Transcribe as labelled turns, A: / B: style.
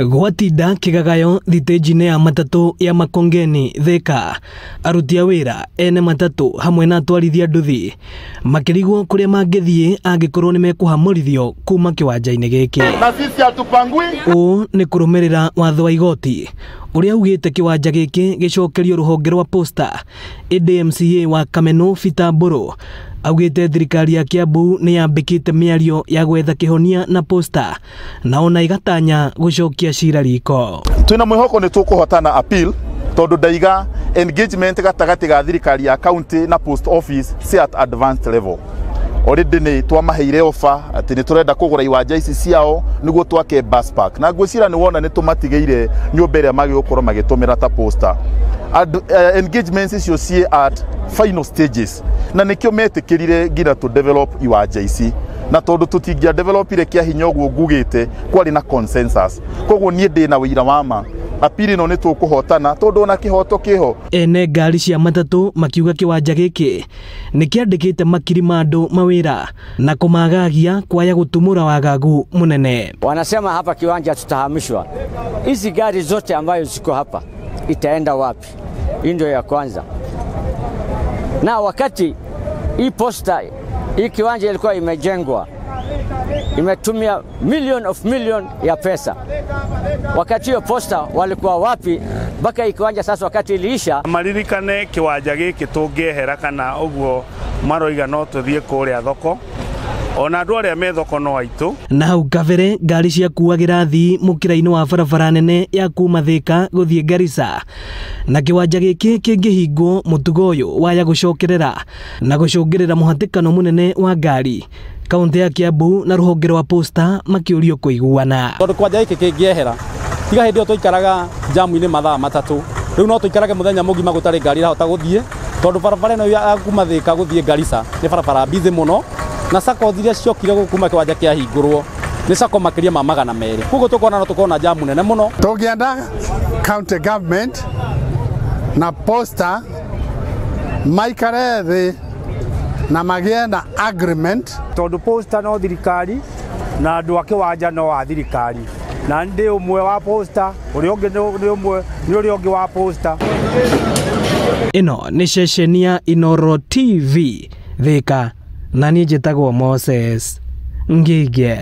A: Gwatinda kigagayo thitĩnji-inĩ ya matatũ ya Makongeni Thika, aruti a wĩra ene matatũ hamwe na atwarithia nduthi makĩrigwo kũrĩa mangĩthiĩ angĩkorwo nĩ mekũhamũrithio kuma kĩwanja-inĩ gĩkĩ.
B: Na sisi hatupangwi.
A: Ũũ nĩ kũrũmĩrĩra watho wa igoti ũrĩa ugĩte kĩwanja gĩkĩ gĩcokerio rũhonge rwa posta. MCA wa Kameno Peter Mburu augĩte thirikari ya Kiambu nĩ yambĩkĩte mĩario ya gwetha kĩhonia na posta na ona igatanya gũcokia cira riko.
B: Twina mwĩhoko nĩ tũkũhotana appeal tondu ndaiga engagement gatagati ga thirikari ya county na post office si at advanced level. Already nĩ twamaheire offer ati nĩ turenda kũgũra iwanja ici ciao nĩguo twake bus park, na ngwĩcira nĩ wona nĩ tũmatigĩire nyũmba ĩrĩa magĩgũkorwo magĩtũmĩra ta posta. Engagements icio ciĩ at final stages na nĩkĩo metĩkĩrire nginya to develop iwanja ici, na tondu tutingia developire kia hinya ũguo ngugĩte kwari na consensus. Koguo niĩ ndĩ na wĩira wa ma apiri no nĩ tũkũhotana tondu ona kĩhoto kĩho.
A: Ene ngari cia matatũ makiuga kĩwanja gĩkĩ nĩ kĩandĩkĩte makiri ma andũ mawĩra na kũmagagia kwaya gũtumũra wagagu munene.
C: Wanasema hapa kiwanja tutahamishwa. Hizi gari zote ambayo ziko hapa itaenda wapi? Hii ndio ya kwanza. Na wakati hii posta, hii kiwanja ilikuwa imejengwa, imetumia million ya pesa. Wakati hiyo posta walikuwa wapi mpaka hii kiwanja sasa wakati iliisha?
D: Maririkane kiwanja gĩkĩ tũngĩehera kana ũguo maroiga no tũthiĩ kũrĩa thoko, ona andũ arĩa me thoko no aitũ.
A: Na hau kabere ngari cia kuagĩra thi mũkĩra-inĩ wa barabara nene ya kuma Thika gũthiĩ Garissa, na kĩwanja gĩkĩ kĩngĩhingwo mũtugo ũyũ waya gũcokerera na gũcũngĩrĩra mũhatĩkano mũnene wa ngari. Kaunti ya Kiambu na rũhonge rwa posta makĩũrio kũiguana.
E: Tondũ kĩwanja gĩkĩ kĩngĩehera tiga hĩndĩ ĩyo tũikaraga jamu-inĩ mathaa matatũ, rĩu no tũikarage mũthenya mũgima gũtarĩ ngari irahota gũthiĩ tondũ barabara ĩno ya kuma Thika gũthiĩ Garissa nĩ barabara busy mũno, na sako thiria ciokire kuma kiwanja kia hingũrwo nĩ sako makĩria ma 200. Koguo tũkona no tũkona jamu nene mũno.
F: Tũngĩenda county government na posta maikare thĩ na magĩe na agreement,
D: tondu posta no thirikari na andũ a kĩwanja no a thirikari, na ndĩ ũmwe wa posta, ũrĩa ũngĩ nĩ ũmwe nĩ ũrĩa ũngĩ wa posta.
A: Ĩno nĩ ceceni ya Inooro TV Thika, na niĩ njĩtagwo Moses Ngige.